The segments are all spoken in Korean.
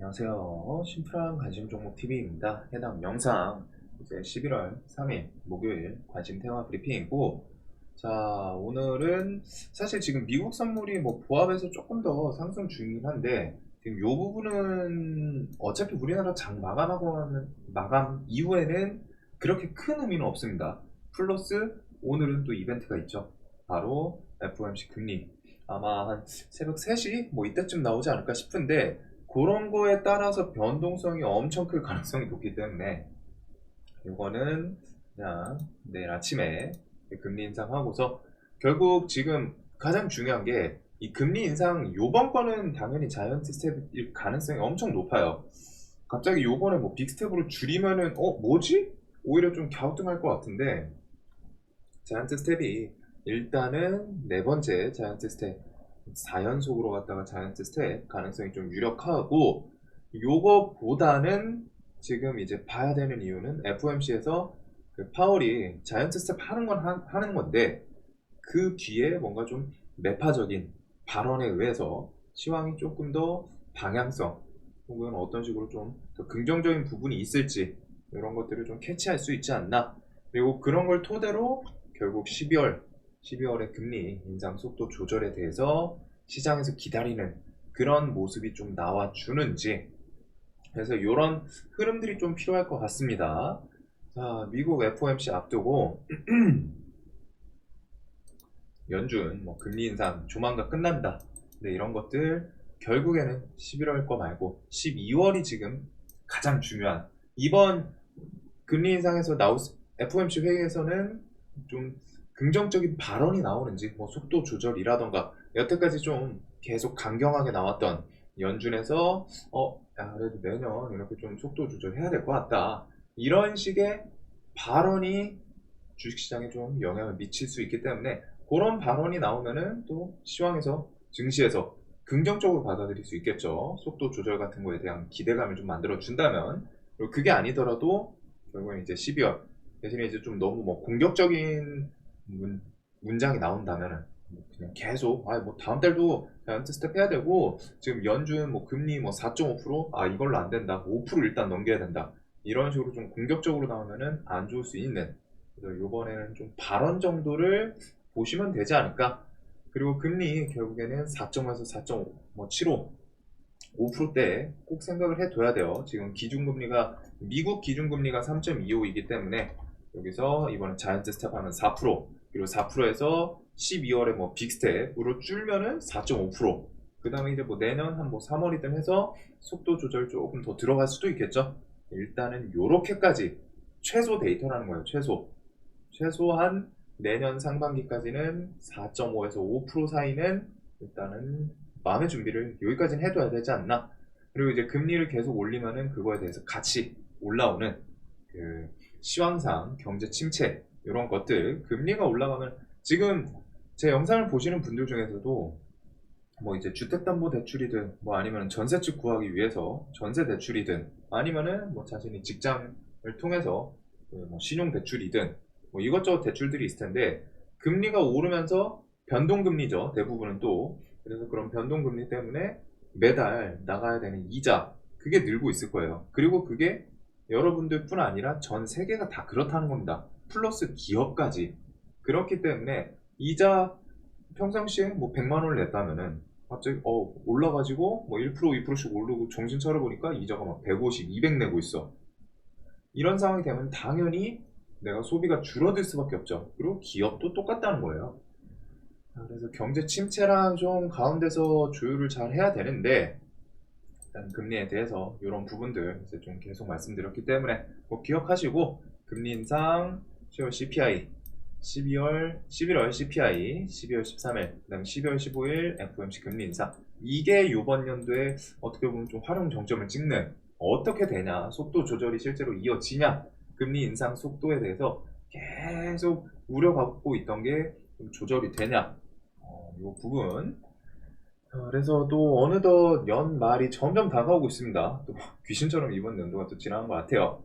안녕하세요. 심플한 관심 종목 TV입니다. 해당 영상 이제 11월 3일 목요일 관심 테마 브리핑이고, 자, 오늘은 사실 지금 미국 선물이 뭐 보합에서 조금 더 상승 중이긴 한데, 지금 요 부분은 어차피 우리나라 장 마감하고 하는 마감 이후에는 그렇게 큰 의미는 없습니다. 플러스 오늘은 또 이벤트가 있죠. 바로 FOMC 금리. 아마 한 새벽 3시 뭐 이때쯤 나오지 않을까 싶은데, 그런 거에 따라서 변동성이 엄청 클 가능성이 높기 때문에 이거는 그냥 내일 아침에 금리 인상하고서, 결국 지금 가장 중요한 게 이 금리 인상 요번 거는 당연히 자이언트 스텝일 가능성이 엄청 높아요. 갑자기 요번에 뭐 빅스텝으로 줄이면은 뭐지? 오히려 좀 갸우뚱할 것 같은데, 자이언트 스텝이 일단은 네 번째 자이언트 스텝 4연속으로 갔다가 자이언트 스텝 가능성이 좀 유력하고, 요거보다는 지금 이제 봐야 되는 이유는 FOMC에서 그 파월이 자이언트 스텝 하는 건 하는 건데, 그 뒤에 뭔가 좀 매파적인 발언에 의해서 시황이 조금 더 방향성 혹은 어떤 식으로 좀 더 긍정적인 부분이 있을지, 이런 것들을 좀 캐치할 수 있지 않나. 그리고 그런 걸 토대로 결국 12월의 금리 인상 속도 조절에 대해서 시장에서 기다리는 그런 모습이 좀 나와주는지, 그래서 이런 흐름들이 좀 필요할 것 같습니다. 자, 미국 FOMC 앞두고 연준 뭐 금리 인상 조만간 끝난다. 근데 이런 것들 결국에는 11월 거 말고 12월이 지금 가장 중요한, 이번 금리 인상에서 FOMC 회의에서는 좀 긍정적인 발언이 나오는지, 뭐 속도 조절이라던가 여태까지 좀 계속 강경하게 나왔던 연준에서 야, 그래도 내년 이렇게 좀 속도 조절해야 될 것 같다, 이런 식의 발언이 주식시장에 좀 영향을 미칠 수 있기 때문에, 그런 발언이 나오면은 또 시황에서 증시에서 긍정적으로 받아들일 수 있겠죠. 속도 조절 같은 거에 대한 기대감을 좀 만들어 준다면. 그리고 그게 아니더라도 결국엔 이제 12월 대신에 이제 좀 너무 뭐 공격적인 문장이 나온다면은 뭐 그냥 계속 뭐 다음 달도 자이언트 스텝 해야 되고, 지금 연준 뭐 금리 뭐 4.5%, 이걸로 안 된다, 5% 일단 넘겨야 된다, 이런 식으로 좀 공격적으로 나오면은 안 좋을 수 있는. 그래서 요번에는 좀 발언 정도를 보시면 되지 않을까. 그리고 금리 결국에는 4.5에서 4.75, 5%대에 꼭 생각을 해둬야 돼요. 지금 기준금리가, 미국 기준금리가 3.25이기 때문에 여기서 이번에 자이언트 스텝하면 4%, 그리고 4%에서 12월에 뭐 빅스텝으로 줄면은 4.5%, 그 다음에 이제 뭐 내년 한 뭐 3월이든 해서 속도 조절 조금 더 들어갈 수도 있겠죠. 일단은 요렇게까지 최소 데이터라는 거예요. 최소한 내년 상반기까지는 4.5에서 5% 사이는 일단은 마음의 준비를 여기까지는 해둬야 되지 않나. 그리고 이제 금리를 계속 올리면은 그거에 대해서 같이 올라오는 그 시황상 경제 침체 이런 것들, 금리가 올라가면, 지금 제 영상을 보시는 분들 중에서도 뭐 이제 주택담보대출이든 뭐 아니면 전세집 구하기 위해서 전세 대출이든 아니면은 뭐 자신이 직장을 통해서 그뭐 신용대출이든 뭐 이것저것 대출들이 있을 텐데, 금리가 오르면서 변동금리죠, 대부분은 또. 그래서 그런 변동금리 때문에 매달 나가야 되는 이자, 그게 늘고 있을 거예요. 그리고 그게 여러분들뿐 아니라 전 세계가 다 그렇다는 겁니다. 플러스 기업까지. 그렇기 때문에 이자 평상시에 뭐 100만 원을 냈다면은 갑자기 올라가지고 뭐 1% 2%씩 오르고 정신 차려보니까 이자가 막 150, 200 내고 있어. 이런 상황이 되면 당연히 내가 소비가 줄어들 수밖에 없죠. 그리고 기업도 똑같다는 거예요. 그래서 경제 침체랑 좀 가운데서 조율을 잘 해야 되는데, 일단 금리에 대해서 이런 부분들 이제 좀 계속 말씀드렸기 때문에 꼭 기억하시고, 금리 인상 10월 CPI, 11월 CPI, 12월 13일, 그 다음에 12월 15일 FOMC 금리 인상, 이게 이번 연도에 어떻게 보면 좀 활용 정점을 찍는, 어떻게 되냐, 속도 조절이 실제로 이어지냐, 금리 인상 속도에 대해서 계속 우려받고 있던 게 좀 조절이 되냐, 이 부분. 그래서 또 어느덧 연말이 점점 다가오고 있습니다. 또 귀신처럼 이번 연도가 또 지나간 것 같아요.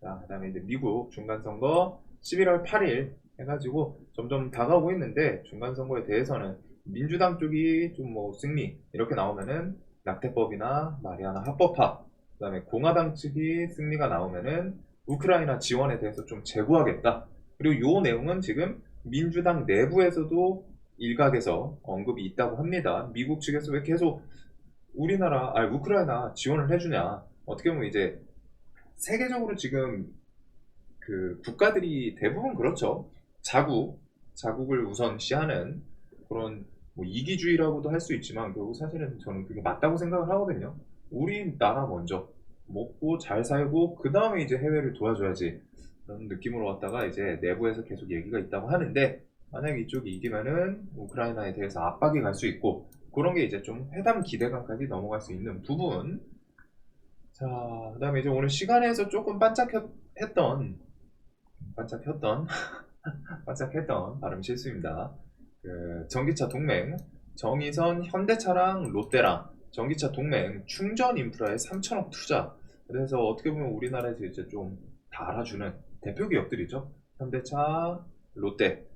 자, 그 다음에 이제 미국 중간선거 11월 8일 해가지고 점점 다가오고 있는데, 중간선거에 대해서는 민주당 쪽이 좀 뭐 승리 이렇게 나오면은 낙태법이나 마리아나 합법화, 그다음에 공화당 측이 승리가 나오면은 우크라이나 지원에 대해서 좀 제고하겠다. 그리고 요 내용은 지금 민주당 내부에서도 일각에서 언급이 있다고 합니다. 미국 측에서 왜 계속 우크라이나 지원을 해주냐. 어떻게 보면 이제 세계적으로 지금 그 국가들이 대부분 그렇죠. 자국을 우선시하는 그런 뭐 이기주의라고도 할 수 있지만 결국 사실은 저는 그게 맞다고 생각을 하거든요. 우리나라 먼저 먹고 잘 살고 그 다음에 이제 해외를 도와줘야지 그런 느낌으로 왔다가 이제 내부에서 계속 얘기가 있다고 하는데 만약 이쪽이 이기면은 우크라이나에 대해서 압박이 갈 수 있고 그런 게 이제 좀 회담 기대감까지 넘어갈 수 있는 부분. 자, 그다음에 이제 오늘 시간에서 조금 반짝했던 반짝했던 발음 실수입니다. 그 전기차 동맹 정의선 현대차랑 롯데랑 전기차 동맹 충전 인프라에 3천억 투자. 그래서 어떻게 보면 우리나라에서 이제 좀 다 알아주는 대표 기업들이죠. 현대차, 롯데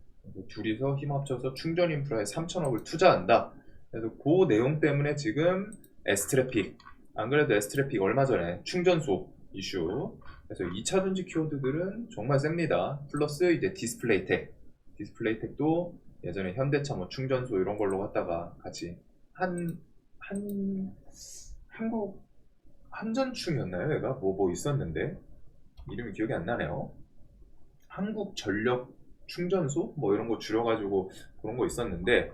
둘이서 힘 합쳐서 충전 인프라에 3천억을 투자한다. 그래서 그 내용 때문에 지금 에스트래픽 안 그래도 에스트래픽 얼마 전에 충전소 이슈. 그래서 2차전지 키워드들은 정말 셉니다. 플러스 이제 디스플레이텍도 예전에 현대차 뭐 충전소 이런 걸로 갖다가 같이 한 한국 한전충이었나요? 얘가 뭐 있었는데 이름이 기억이 안 나네요. 한국전력 충전소 뭐 이런 거 줄여가지고 그런 거 있었는데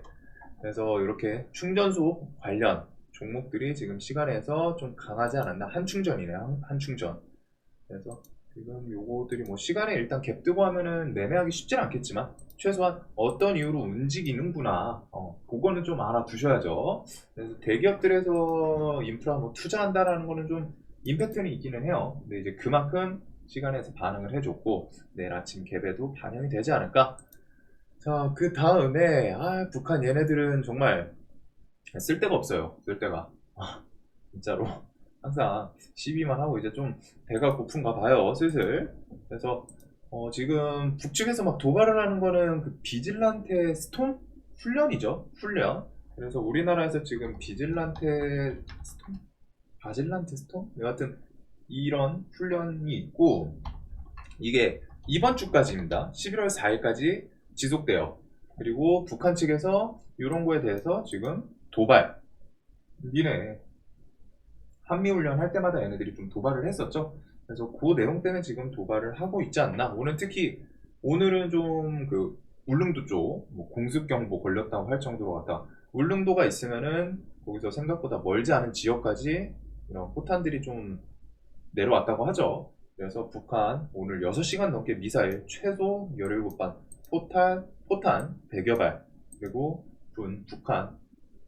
그래서 이렇게 충전소 관련 종목들이 지금 시간에서 좀 강하지 않았나. 한충전이네요. 한충전. 그래서 지금 요거들이 뭐 시간에 일단 갭 뜨고 하면은 매매하기 쉽진 않겠지만 최소한 어떤 이유로 움직이는구나. 그거는 좀 알아두셔야죠. 그래서 대기업들에서 인프라 뭐 투자한다라는 거는 좀 임팩트는 있기는 해요. 근데 이제 그만큼 시간에서 반응을 해줬고 내일 아침 갭에도 반영이 되지 않을까. 자, 그 다음에 북한 얘네들은 정말 쓸데가 없어요. 쓸데가. 진짜로. 항상 시비만 하고 이제 좀 배가 고픈가 봐요. 슬슬. 그래서 지금 북측에서 막 도발을 하는 거는 그 비질란테 스톰 훈련이죠. 훈련. 그래서 우리나라에서 지금 비질란테 스톰, 바질란테 스톰, 여하튼 이런 훈련이 있고 이게 이번 주까지입니다. 11월 4일까지 지속돼요. 그리고 북한 측에서 이런 거에 대해서 지금 도발. 니네 한미훈련 할 때마다 얘네들이 좀 도발을 했었죠. 그래서 그 내용 때문에 지금 도발을 하고 있지 않나. 오늘은 좀 그 울릉도 쪽 뭐 공습 경보 걸렸다고 할 정도로 왔다. 울릉도가 있으면은 거기서 생각보다 멀지 않은 지역까지 이런 포탄들이 좀 내려왔다고 하죠. 그래서 북한 오늘 6시간 넘게 미사일 최소 17발, 포탄 100여 발, 그리고 북한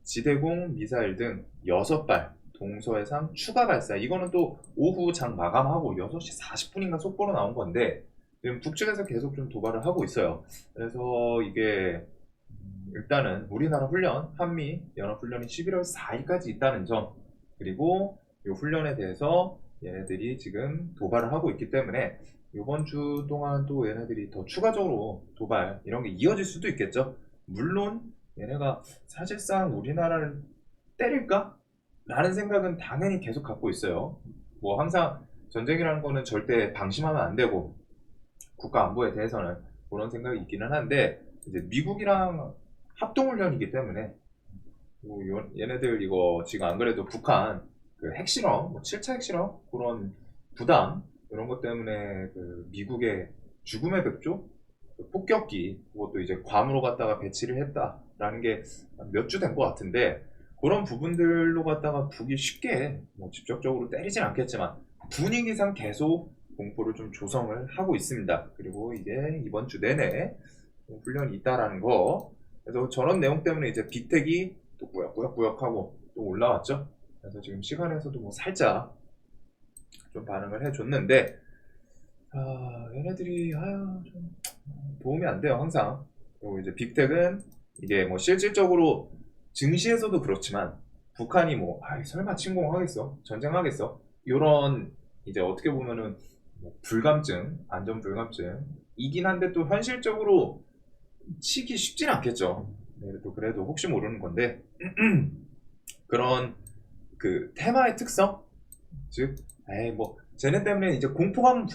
지대공 미사일 등 6발 동서해상 추가 발사. 이거는 또 오후 장 마감하고 6시 40분인가 속보로 나온 건데 지금 북측에서 계속 좀 도발을 하고 있어요. 그래서 이게 일단은 우리나라 훈련, 한미 연합훈련이 11월 4일까지 있다는 점, 그리고 이 훈련에 대해서 얘네들이 지금 도발을 하고 있기 때문에 이번 주 동안 또 얘네들이 더 추가적으로 도발 이런 게 이어질 수도 있겠죠. 물론 얘네가 사실상 우리나라를 때릴까? 라는 생각은 당연히 계속 갖고 있어요. 뭐 항상 전쟁이라는 거는 절대 방심하면 안 되고 국가 안보에 대해서는 그런 생각이 있기는 한데 이제 미국이랑 합동훈련이기 때문에 뭐 얘네들 이거 지금 안 그래도 북한 그 핵실험, 뭐 7차 핵실험 그런 부담 이런 것 때문에 그 미국의 죽음의 백조 그 폭격기 그것도 이제 괌으로 갖다가 배치를 했다라는 게 몇 주 된 것 같은데 그런 부분들로 갖다가 북이 쉽게 뭐 직접적으로 때리진 않겠지만 분위기상 계속 공포를 좀 조성을 하고 있습니다. 그리고 이게 이번 주 내내 훈련이 있다라는 거. 그래서 저런 내용 때문에 이제 빅텍이 또 꾸역꾸역꾸역하고 또 올라왔죠. 그래서 지금 시간에서도 뭐 살짝 좀 반응을 해줬는데 얘네들이 좀 도움이 안 돼요 항상. 그리고 이제 빅텍은 이게 뭐 실질적으로 증시에서도 그렇지만 북한이 뭐 설마 침공하겠어 전쟁하겠어 이런 이제 어떻게 보면은 뭐 불감증 안전 불감증이긴 한데 또 현실적으로 치기 쉽진 않겠죠. 네, 그래도 혹시 모르는 건데 그런 그 테마의 특성, 즉, 에이 뭐 쟤네 때문에 이제 공포감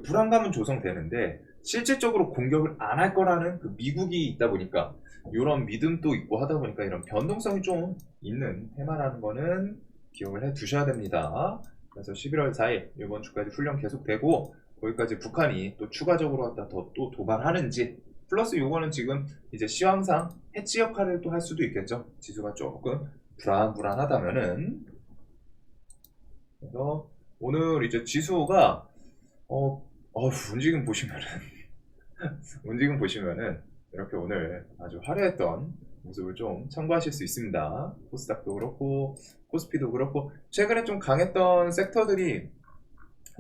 불안감은 조성되는데 실질적으로 공격을 안 할 거라는 그 미국이 있다 보니까 이런 믿음도 있고 하다 보니까 이런 변동성이 좀 있는 테마라는 거는 기억을 해 두셔야 됩니다. 그래서 11월 4일 이번 주까지 훈련 계속되고 거기까지 북한이 또 추가적으로 갖다 더 또 도발하는지 플러스 요거는 지금 이제 시황상 해치 역할을 또 할 수도 있겠죠. 지수가 조금 불안하다면은. 그래서 오늘 이제 지수가 움직임 보시면은 움직임 보시면은 이렇게 오늘 아주 화려했던 모습을 좀 참고하실 수 있습니다. 코스닥도 그렇고 코스피도 그렇고 최근에 좀 강했던 섹터들이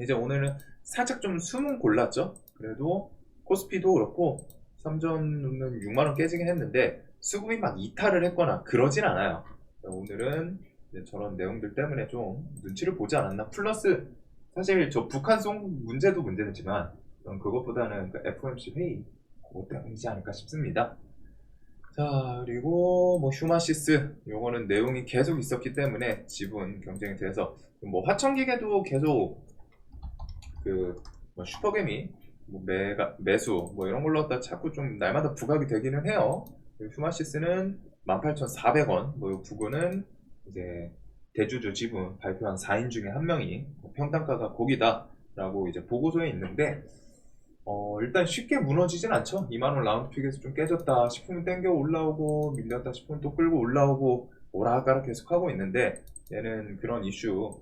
이제 오늘은 살짝 좀 숨은 골랐죠. 그래도 코스피도 그렇고 삼전은 6만원 깨지긴 했는데 수급이 막 이탈을 했거나 그러진 않아요. 오늘은 이제 저런 내용들 때문에 좀 눈치를 보지 않았나. 플러스 사실 저 북한송 문제도 문제지만 그것보다는 그 FOMC 회의 그것 때문이지 않을까 싶습니다. 자, 그리고 뭐 휴마시스 요거는 내용이 계속 있었기 때문에 지분 경쟁에 대해서 뭐 화천기계도 계속 뭐 슈퍼개미 뭐 매수 뭐 이런 걸로 갖다 자꾸 좀 날마다 부각이 되기는 해요. 휴마시스는 18,400원 뭐 부근은 이제 대주주 지분 발표한 4인 중에 한 명이 평단가가 거기다 라고 이제 보고서에 있는데 일단 쉽게 무너지진 않죠. 2만원 라운드 픽에서 좀 깨졌다 싶으면 땡겨 올라오고 밀렸다 싶으면 또 끌고 올라오고 오락가락 계속 하고 있는데 얘는 그런 이슈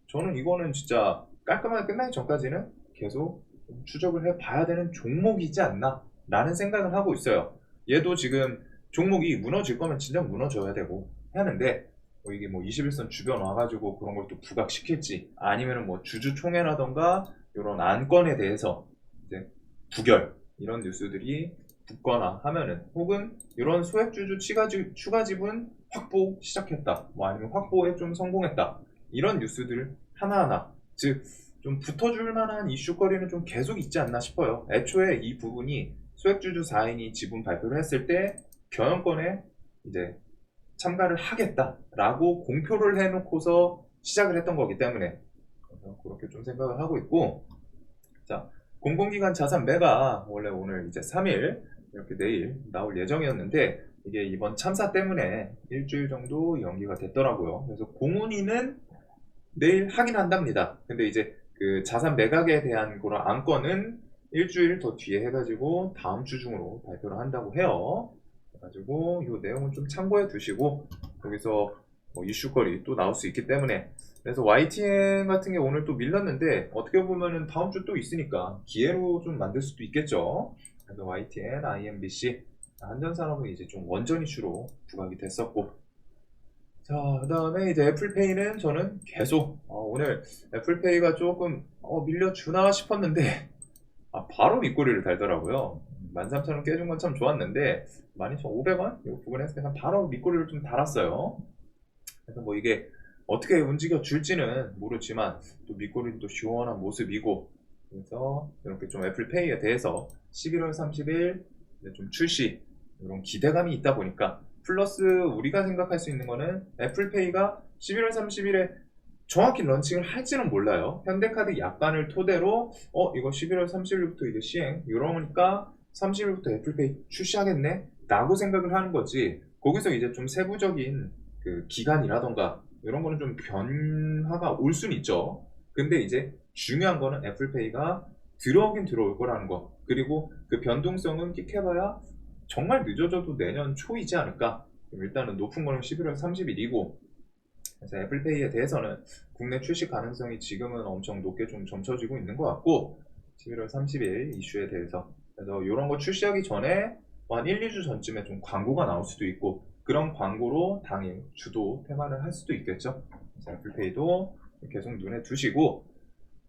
저는 이거는 진짜 깔끔하게 끝나기 전까지는 계속 추적을 해봐야 되는 종목이지 않나 라는 생각을 하고 있어요. 얘도 지금 종목이 무너질 거면 진짜 무너져야 되고 하는데 이게 뭐 21선 주변 와가지고 그런 걸 또 부각시킬지 아니면은 뭐 주주총회라던가 이런 안건에 대해서 이제 부결 이런 뉴스들이 붙거나 하면은 혹은 이런 소액주주 추가 지분 확보 시작했다 뭐 아니면 확보에 좀 성공했다 이런 뉴스들 하나하나 즉 좀 붙어줄 만한 이슈거리는 좀 계속 있지 않나 싶어요. 애초에 이 부분이 소액주주 4인이 지분 발표를 했을 때 경영권에 이제 참가를 하겠다라고 공표를 해놓고서 시작을 했던 거기 때문에 그렇게 좀 생각을 하고 있고 자 공공기관 자산 매가 원래 오늘 이제 3일 이렇게 내일 나올 예정이었는데 이게 이번 참사 때문에 일주일 정도 연기가 됐더라고요. 그래서 공훈위는 내일 확인한답니다. 근데 이제 그 자산 매각에 대한 그런 안건은 일주일 더 뒤에 해가지고 다음 주 중으로 발표를 한다고 해요. 그래가지고 이 내용은 좀 참고해 두시고 거기서 뭐 이슈거리 또 나올 수 있기 때문에 그래서 YTN 같은 게 오늘 또 밀렸는데 어떻게 보면은 다음 주 또 있으니까 기회로 좀 만들 수도 있겠죠. 그래서 YTN, IMBC, 한전산업은 이제 좀 원전 이슈로 부각이 됐었고 자, 그 다음에 이제 애플페이는 저는 계속 오늘 애플페이가 조금 밀려주나 싶었는데 바로 밑꼬리를 달더라고요. 13,000원 깨준 건 참 좋았는데 12,500원? 이 부분에서 그냥 바로 밑꼬리를 좀 달았어요. 그래서 뭐 이게 어떻게 움직여 줄지는 모르지만 또 밑꼬리도 시원한 모습이고 그래서 이렇게 좀 애플페이에 대해서 11월 30일 좀 출시 이런 기대감이 있다 보니까 플러스 우리가 생각할 수 있는 거는 애플페이가 11월 30일에 정확히 런칭을 할지는 몰라요. 현대카드 약관을 토대로 이거 11월 30일부터 이제 시행 이러니까 30일부터 애플페이 출시하겠네 라고 생각을 하는 거지 거기서 이제 좀 세부적인 그 기간이라던가 이런 거는 좀 변화가 올 수는 있죠. 근데 이제 중요한 거는 애플페이가 들어오긴 들어올 거라는 거 그리고 그 변동성은 끽해봐야 정말 늦어져도 내년 초이지 않을까. 일단은 높은 거는 11월 30일이고 그래서 애플페이에 대해서는 국내 출시 가능성이 지금은 엄청 높게 좀 점쳐지고 있는 것 같고 11월 30일 이슈에 대해서 그래서 이런 거 출시하기 전에 한 1, 2주 전쯤에 좀 광고가 나올 수도 있고 그런 광고로 당일 주도 테마를 할 수도 있겠죠. 그래서 애플페이도 계속 눈에 두시고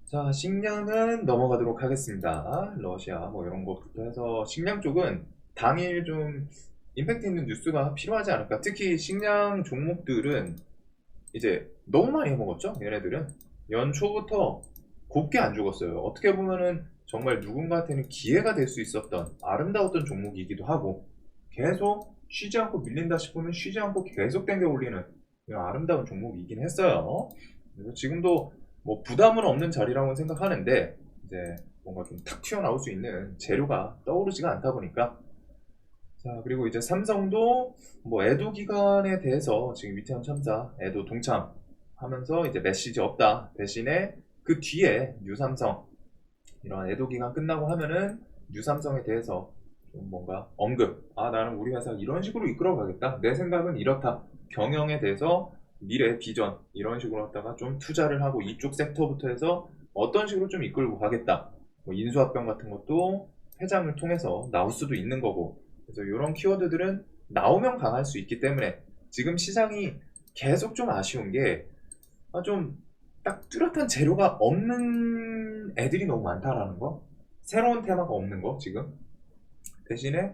자 식량은 넘어가도록 하겠습니다. 러시아 뭐 이런 거부터 해서 식량 쪽은 당일 좀 임팩트 있는 뉴스가 필요하지 않을까. 특히 식량 종목들은 이제 너무 많이 해먹었죠. 얘네들은 연초부터 곱게 안 죽었어요. 어떻게 보면은 정말 누군가한테는 기회가 될 수 있었던 아름다웠던 종목이기도 하고 계속 쉬지 않고 밀린다 싶으면 쉬지 않고 계속 당겨 올리는 이런 아름다운 종목이긴 했어요. 그래서 지금도 뭐 부담은 없는 자리라고 생각하는데 이제 뭔가 좀 탁 튀어나올 수 있는 재료가 떠오르지가 않다 보니까. 자, 그리고 이제 삼성도 뭐 애도 기간에 대해서 지금 위태한 참사 애도 동참 하면서 이제 메시지 없다 대신에 그 뒤에 뉴삼성 이런 애도 기간 끝나고 하면은 뉴삼성에 대해서 좀 뭔가 언급, 아 나는 우리 회사 이런 식으로 이끌어 가겠다, 내 생각은 이렇다, 경영에 대해서 미래 비전 이런 식으로 갖다가 좀 투자를 하고 이쪽 섹터부터 해서 어떤 식으로 좀 이끌고 가겠다, 뭐 인수합병 같은 것도 회장을 통해서 나올 수도 있는 거고. 그래서 이런 키워드들은 나오면 강할 수 있기 때문에 지금 시장이 계속 좀 아쉬운 게, 좀 딱 뚜렷한 재료가 없는 애들이 너무 많다라는 거, 새로운 테마가 없는 거. 지금 대신에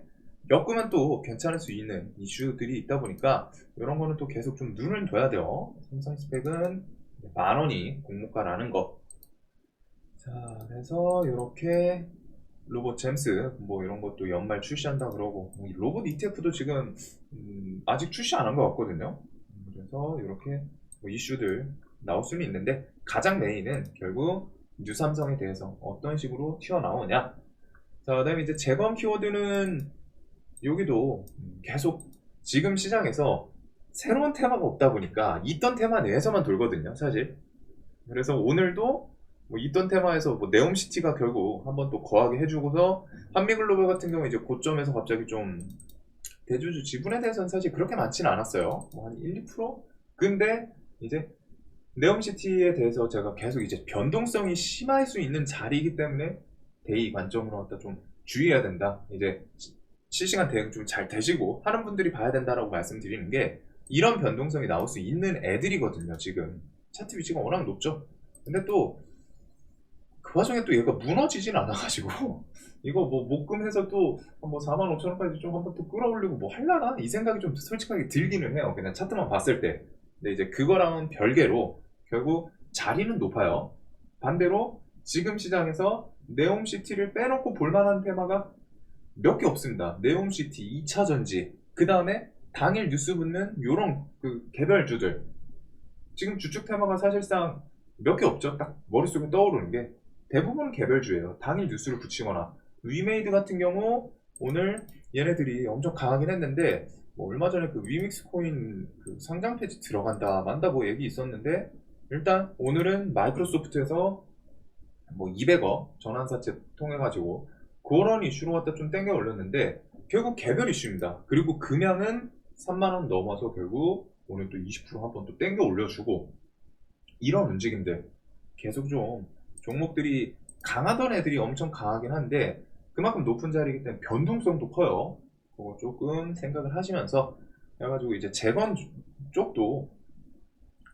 엮으면 또 괜찮을 수 있는 이슈들이 있다 보니까 이런 거는 또 계속 좀 눈을 둬야 돼요. 삼성 스펙은 10,000원이 공모가라는 거. 자, 그래서 이렇게 로봇 잼스 뭐 이런 것도 연말 출시한다 그러고, 이 로봇 ETF도 지금 아직 출시 안 한 것 같거든요. 그래서 이렇게 뭐 이슈들 나올 수는 있는데 가장 메인은 결국 뉴삼성에 대해서 어떤 식으로 튀어나오냐. 자, 그다음에 이제 재건 키워드는 여기도 계속 지금 시장에서 새로운 테마가 없다 보니까 있던 테마 내에서만 돌거든요, 사실. 그래서 오늘도 뭐 있던 테마에서 뭐 네옴시티가 결국 한번 또 거하게 해주고서 한미글로벌 같은 경우 이제 고점에서 갑자기 좀 대주주 지분에 대해서는 사실 그렇게 많지는 않았어요. 뭐 한 1, 2%? 근데 이제 네옴시티에 대해서 제가 계속 이제 변동성이 심할 수 있는 자리이기 때문에 대의 관점으로 갖다 좀 주의해야 된다. 이제 실시간 대응 좀 잘 되시고 하는 분들이 봐야 된다라고 말씀드리는 게, 이런 변동성이 나올 수 있는 애들이거든요. 지금 차트 위치가 워낙 높죠. 근데 또 그 와중에 또 얘가 무너지진 않아가지고 이거 뭐 목금해서 또 뭐 45,000원까지 좀 한번 또 끌어올리고 뭐 할라나 이 생각이 좀 솔직하게 들기는 해요, 그냥 차트만 봤을 때. 근데 이제 그거랑은 별개로 결국 자리는 높아요. 반대로 지금 시장에서 네옴시티를 빼놓고 볼만한 테마가 몇 개 없습니다. 네옴시티, 2차전지, 그 다음에 당일 뉴스 붙는 요런 그 개별주들. 지금 주축 테마가 사실상 몇 개 없죠. 딱 머릿속에 떠오르는 게 대부분 개별주예요. 당일 뉴스를 붙이거나. 위메이드 같은 경우 오늘 얘네들이 엄청 강하긴 했는데, 뭐 얼마 전에 그 위믹스 코인 그 상장 폐지 들어간다 만다 뭐 얘기 있었는데, 일단 오늘은 마이크로소프트에서 뭐 200억 전환사채 통해 가지고 그런 이슈로 갖다 좀 땡겨 올렸는데 결국 개별 이슈입니다. 그리고 금양은 3만원 넘어서 결국 오늘 또 20% 한번 또 땡겨 올려주고, 이런 움직임들 계속 좀 종목들이 강하던 애들이 엄청 강하긴 한데 그만큼 높은 자리이기 때문에 변동성도 커요. 그거 조금 생각을 하시면서 해가지고 이제 재건 쪽도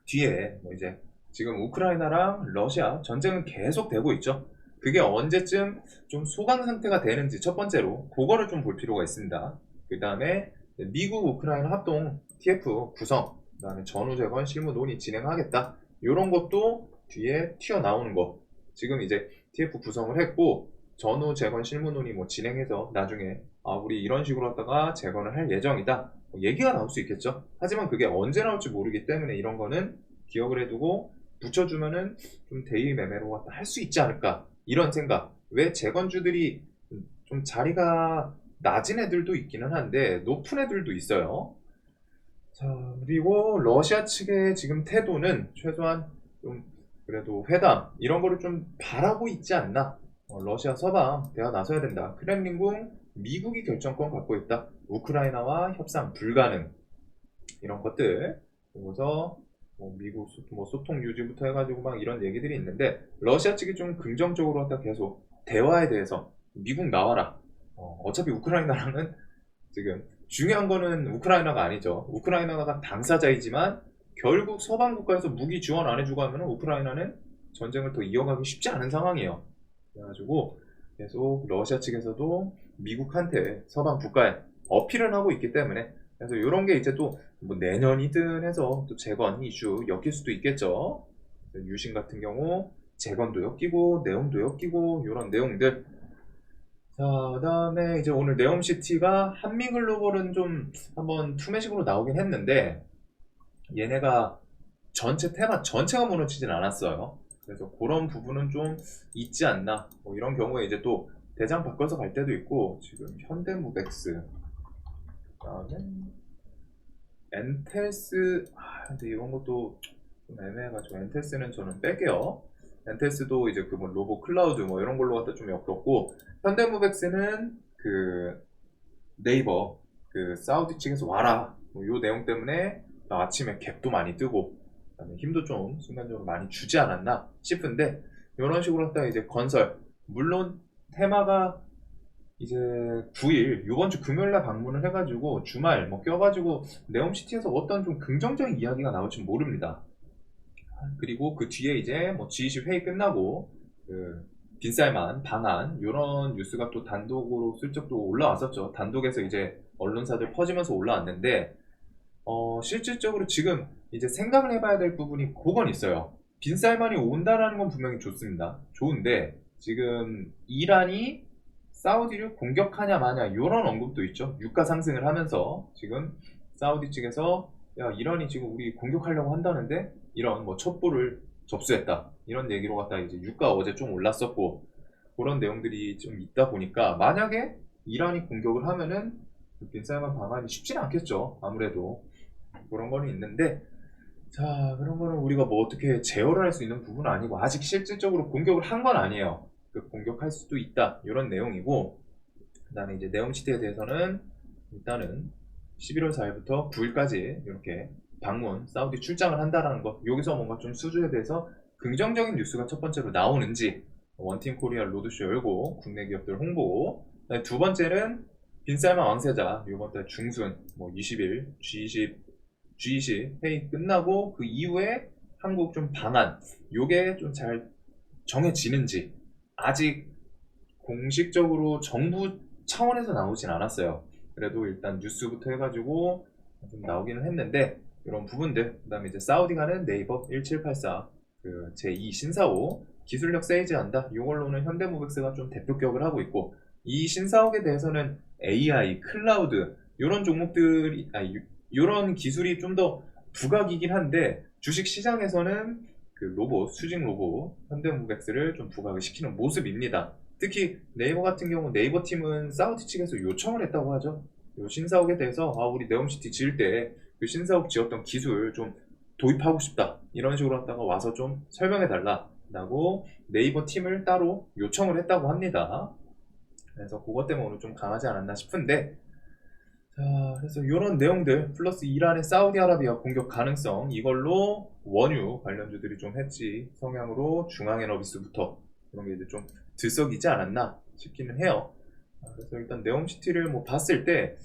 뒤에 뭐 이제 지금 우크라이나랑 러시아 전쟁은 계속 되고 있죠. 그게 언제쯤 좀 소강 상태가 되는지 첫 번째로 그거를 좀 볼 필요가 있습니다. 그 다음에 미국 우크라이나 합동 TF 구성, 그 다음에 전후 재건 실무 논의 진행하겠다, 이런 것도 뒤에 튀어나오는 거. 지금 이제 TF 구성을 했고 전후 재건 실무 논의 뭐 진행해서 나중에 우리 이런 식으로 하다가 재건을 할 예정이다, 뭐 얘기가 나올 수 있겠죠. 하지만 그게 언제 나올지 모르기 때문에 이런 거는 기억을 해두고 붙여주면은 좀 대의 매매로 할 수 있지 않을까, 이런 생각. 왜 재건주들이 좀 자리가 낮은 애들도 있기는 한데 높은 애들도 있어요. 자, 그리고 러시아 측의 지금 태도는 최소한 좀 그래도 회담 이런 거를 좀 바라고 있지 않나. 러시아 서방 대화 나서야 된다. 크렘린궁 미국이 결정권 갖고 있다. 우크라이나와 협상 불가능, 이런 것들. 그래서 뭐 미국 뭐 소통 유지부터 해가지고 막 이런 얘기들이 있는데 러시아 측이 좀 긍정적으로 하다 계속 대화에 대해서 미국 나와라. 어차피 우크라이나랑은 지금 중요한 거는 우크라이나가 아니죠. 우크라이나가 당사자이지만 결국 서방 국가에서 무기 지원 안 해주고 하면 우크라이나는 전쟁을 더 이어가기 쉽지 않은 상황이에요. 그래가지고 계속 러시아 측에서도 미국한테 서방 국가에 어필을 하고 있기 때문에, 그래서 이런 게 이제 또 뭐 내년이든 해서 또 재건 이슈 엮일 수도 있겠죠. 유신 같은 경우 재건도 엮이고 내용도 엮이고 이런 내용들. 자, 그다음에 이제 오늘 네옴시티가 한미글로벌은 좀 한번 투매식으로 나오긴 했는데 얘네가 전체 테마 전체가 무너지진 않았어요. 그래서 그런 부분은 좀 있지 않나. 뭐 이런 경우에 이제 또 대장 바꿔서 갈 때도 있고, 지금 현대무백스, 그다음에 엔텔스. 근데 이런 것도 좀 애매해가지고 엔텔스는 저는 뺄게요. 엔텔스도 이제 그 뭐 로보 클라우드 뭐 이런 걸로 갖다 좀 엮였고, 현대무백스는 그 네이버 그 사우디 측에서 와라 뭐 요 내용 때문에 아침에 갭도 많이 뜨고, 그다음에 힘도 좀 순간적으로 많이 주지 않았나 싶은데, 이런 식으로 했다 이제 건설, 물론 테마가 이제 9일 이번 주 금요일날 방문을 해가지고 주말 뭐 껴가지고 네옴시티에서 어떤 좀 긍정적인 이야기가 나올지 모릅니다. 그리고 그 뒤에 이제 뭐 G20 회의 끝나고 그 빈살만 방한 이런 뉴스가 또 단독으로 슬쩍 또 올라왔었죠. 단독에서 이제 언론사들 퍼지면서 올라왔는데, 실질적으로 지금 이제 생각을 해봐야 될 부분이 그건 있어요. 빈살만이 온다라는 건 분명히 좋습니다. 좋은데 지금 이란이 사우디를 공격하냐 마냐 이런 언급도 있죠. 유가 상승을 하면서 지금 사우디 측에서 야, 이란이 지금 우리 공격하려고 한다는데 이런 뭐 첩보를 접수했다 이런 얘기로 갖다 이제 유가 어제 좀 올랐었고, 그런 내용들이 좀 있다 보니까 만약에 이란이 공격을 하면은 빈살만 방안이 쉽지는 않겠죠. 아무래도 그런 거는 있는데, 자, 그런 거는 우리가 뭐 어떻게 제어를 할 수 있는 부분은 아니고, 아직 실질적으로 공격을 한 건 아니에요. 그 공격할 수도 있다 이런 내용이고, 그 다음에 이제 네옴시티에 대해서는 일단은 11월 4일부터 9일까지 이렇게 방문 사우디 출장을 한다라는 것, 여기서 뭔가 좀 수주에 대해서 긍정적인 뉴스가 첫 번째로 나오는지, 원팀 코리아 로드쇼 열고 국내 기업들 홍보, 그다음에 두 번째는 빈살만 왕세자 이번 달 중순 뭐 20일 G20 회의 끝나고 그 이후에 한국 좀 방안 요게 좀 잘 정해지는지, 아직 공식적으로 정부 차원에서 나오진 않았어요. 그래도 일단 뉴스부터 해가지고 좀 나오기는 했는데, 이런 부분들, 그 다음에 이제 사우디 가는 네이버 1784 그 제2 신사옥 기술력 세이지한다, 이걸로는 현대모백스가 좀 대표격을 하고 있고, 이 신사옥에 대해서는 AI, 클라우드 이런 종목들이 이런 기술이 좀 더 부각이긴 한데, 주식 시장에서는 그 로봇, 수직 로봇 현대모백스를 좀 부각을 시키는 모습입니다. 특히 네이버 같은 경우 네이버 팀은 사우디 측에서 요청을 했다고 하죠. 요 신사옥에 대해서 우리 네옴시티 지을 때 그 신사옥 지었던 기술 좀 도입하고 싶다 이런 식으로 하다가 와서 좀 설명해 달라고 네이버 팀을 따로 요청을 했다고 합니다. 그래서 그것 때문에 오늘 좀 강하지 않았나 싶은데, 자, 그래서 이런 내용들 플러스 이란의 사우디아라비아 공격 가능성, 이걸로 원유 관련주들이 좀 했지 성향으로 중앙에너비스부터 그런 게 이제 좀 들썩이지 않았나 싶기는 해요. 그래서 일단 네옴시티를 뭐 봤을 때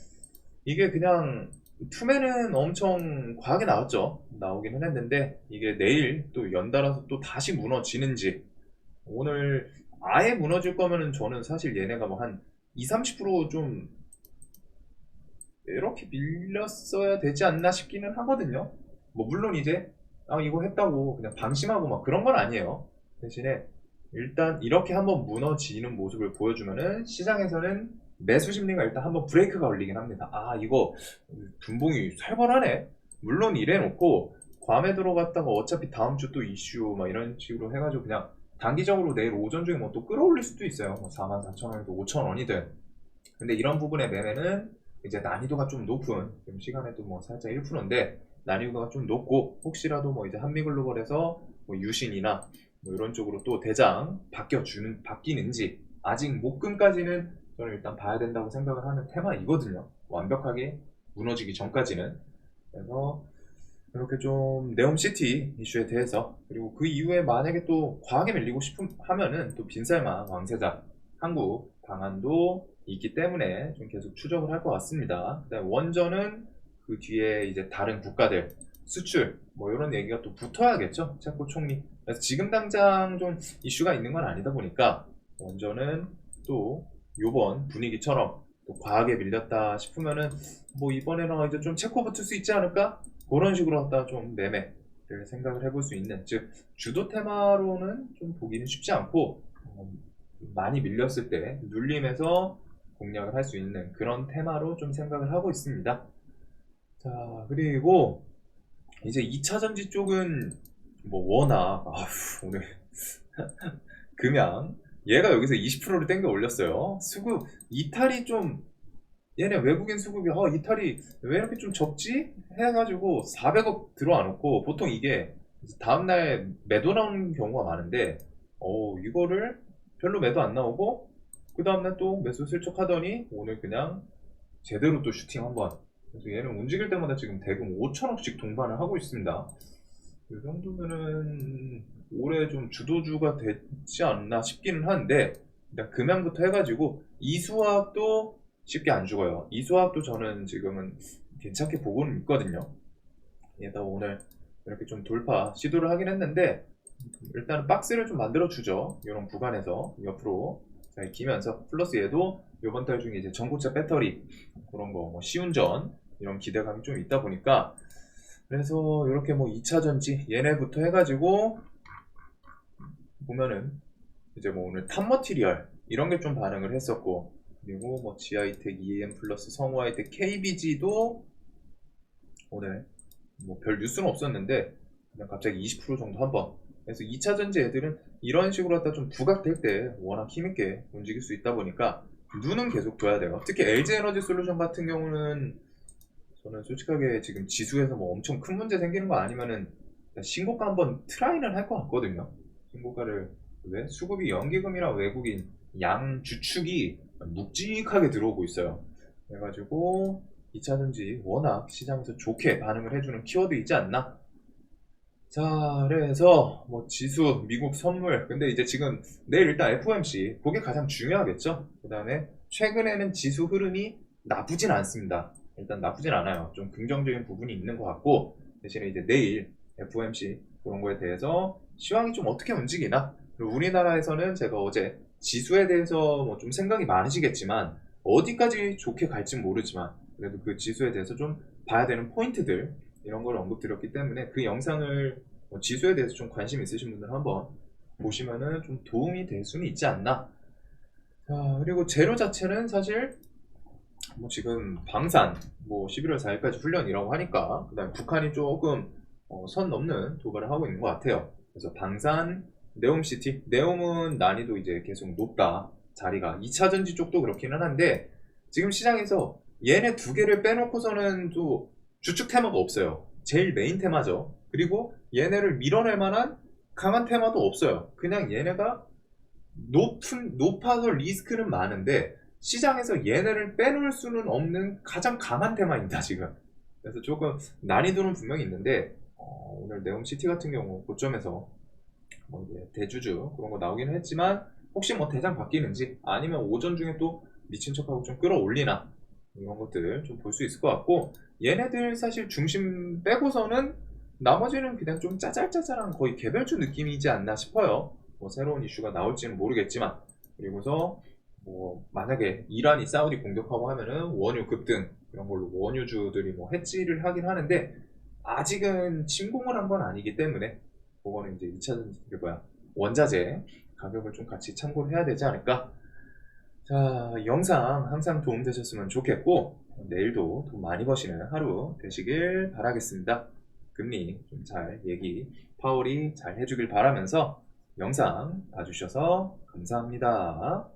이게 그냥 투매는 엄청 과하게 나왔죠. 나오기는 했는데 이게 내일 또 연달아서 또 다시 무너지는지, 오늘 아예 무너질 거면은 저는 사실 얘네가 뭐 한 2, 30%좀 이렇게 밀렸어야 되지 않나 싶기는 하거든요. 뭐 물론 이제 이거 했다고 그냥 방심하고 막 그런 건 아니에요. 대신에 일단 이렇게 한번 무너지는 모습을 보여주면은 시장에서는 매수 심리가 일단 한번 브레이크가 걸리긴 합니다. 이거 분봉이 살벌하네. 물론 이래 놓고 괌에 들어갔다가 어차피 다음 주 또 이슈 막 이런 식으로 해가지고 그냥 단기적으로 내일 오전 중에 뭐 또 끌어올릴 수도 있어요. 뭐 44,000원이든 5,000원이든. 근데 이런 부분의 매매는 이제 난이도가 좀 높은, 지금 시간에도 뭐 살짝 1%인데 난이도가 좀 높고, 혹시라도 뭐 이제 한미글로벌에서 뭐 유신이나 뭐 이런 쪽으로 또 대장 바뀌는지 아직 목금까지는 저는 일단 봐야 된다고 생각을 하는 테마이거든요. 완벽하게 무너지기 전까지는. 그래서 이렇게 좀 네옴시티 이슈에 대해서, 그리고 그 이후에 만약에 또 과하게 밀리고 싶음 하면은 또 빈살만 왕세자 한국 방안도 있기 때문에 좀 계속 추적을 할 것 같습니다. 그다음에 원전은 그 뒤에 이제 다른 국가들 수출 뭐 이런 얘기가 또 붙어야겠죠. 체코 총리. 그래서 지금 당장 좀 이슈가 있는 건 아니다 보니까 원전은 또 요번 분위기처럼 또 과하게 밀렸다 싶으면은 뭐 이번에는 이제 좀 체코 붙을 수 있지 않을까? 그런 식으로 갖다 좀 매매를 생각을 해볼 수 있는, 즉 주도 테마로는 좀 보기는 쉽지 않고, 많이 밀렸을 때 눌림에서 공략을 할 수 있는 그런 테마로 좀 생각을 하고 있습니다. 자, 그리고 이제 2차 전지 쪽은 뭐 워낙 오늘 금양 얘가 여기서 20%를 땡겨 올렸어요. 수급 이탈이 좀 얘네 외국인 수급이 이탈이 왜 이렇게 좀 적지? 해가지고 400억 들어와 놓고 보통 이게 다음날 매도 나오는 경우가 많은데 이거를 별로 매도 안 나오고 그 다음날 또 매수 슬쩍 하더니 오늘 그냥 제대로 또 슈팅 한번. 그래서 얘는 움직일 때마다 지금 대금 5천억씩 동반을 하고 있습니다. 이 정도면은 올해 좀 주도주가 되지 않나 싶기는 한데 일단 금양부터 해가지고 이수학도 쉽게 안 죽어요. 이수학도 저는 지금은 괜찮게 보고는 있거든요. 얘가 오늘 이렇게 좀 돌파 시도를 하긴 했는데 일단은 박스를 좀 만들어 주죠. 이런 구간에서 옆으로 잘 기면서 플러스 얘도 이번 달 중에 이제 전고체 배터리 그런 거 뭐 시운전 이런 기대감이 좀 있다 보니까 그래서 이렇게 뭐 2차 전지 얘네부터 해가지고 보면은 이제 뭐 오늘 탑머티리얼 이런 게 좀 반응을 했었고 그리고 뭐 GI텍, EM 플러스, 성우하이텍, KBG도 오늘 뭐 별 뉴스는 없었는데 그냥 갑자기 20% 정도 한번. 그래서 2차 전지 애들은 이런 식으로 갖다 좀 부각될 때 워낙 힘있게 움직일 수 있다 보니까 눈은 계속 둬야 돼요. 특히 LG에너지 솔루션 같은 경우는 저는 솔직하게 지금 지수에서 뭐 엄청 큰 문제 생기는 거 아니면은 신고가 한번 트라이는 할 것 같거든요. 신고가를 왜? 수급이 연기금이랑 외국인 양 주축이 묵직하게 들어오고 있어요. 그래가지고 2차전지 워낙 시장에서 좋게 반응을 해주는 키워드이지 않나? 자, 그래서 뭐 지수, 미국 선물. 근데 이제 지금 내일 일단 FOMC 그게 가장 중요하겠죠. 그 다음에 최근에는 지수 흐름이 나쁘진 않습니다. 일단 나쁘진 않아요. 좀 긍정적인 부분이 있는 것 같고 대신에 이제 내일 FOMC 그런 거에 대해서 시황이 좀 어떻게 움직이나. 그리고 우리나라에서는 제가 어제 지수에 대해서 뭐 좀 생각이 많으시겠지만 어디까지 좋게 갈진 모르지만 그래도 그 지수에 대해서 좀 봐야 되는 포인트들 이런 걸 언급드렸기 때문에 그 영상을 지수에 대해서 좀 관심 있으신 분들 한번 보시면은 좀 도움이 될 수는 있지 않나. 자, 그리고 재료 자체는 사실 뭐 지금 방산 뭐 11월 4일까지 훈련이라고 하니까 그다음 북한이 조금 선 넘는 도발을 하고 있는 것 같아요. 그래서 방산, 네옴시티, 네옴은 난이도 이제 계속 높다. 자리가 2차 전지 쪽도 그렇기는 한데 지금 시장에서 얘네 두 개를 빼놓고서는 또 주축 테마가 없어요. 제일 메인 테마죠. 그리고 얘네를 밀어낼 만한 강한 테마도 없어요. 그냥 얘네가 높아서 리스크는 많은데 시장에서 얘네를 빼놓을 수는 없는 가장 강한 테마입니다, 지금. 그래서 조금 난이도는 분명히 있는데 오늘 네옴시티 같은 경우 고점에서 뭐 이제 대주주 그런 거 나오기는 했지만 혹시 뭐 대장 바뀌는지 아니면 오전 중에 또 미친 척하고 좀 끌어올리나 이런 것들 좀 볼 수 있을 것 같고 얘네들 사실 중심 빼고서는 나머지는 그냥 좀 짜잘짜잘한 거의 개별주 느낌이지 않나 싶어요. 뭐 새로운 이슈가 나올지는 모르겠지만 그리고서 뭐 만약에 이란이 사우디 공격하고 하면은 원유 급등 이런 걸로 원유주들이 뭐 해지를 하긴 하는데 아직은 침공을 한 건 아니기 때문에 그거는 이제 2차 원자재 가격을 좀 같이 참고를 해야 되지 않을까. 자, 영상 항상 도움되셨으면 좋겠고 내일도 돈 많이 버시는 하루 되시길 바라겠습니다. 금리 좀 잘 얘기 파월이 잘 해주길 바라면서 영상 봐주셔서 감사합니다.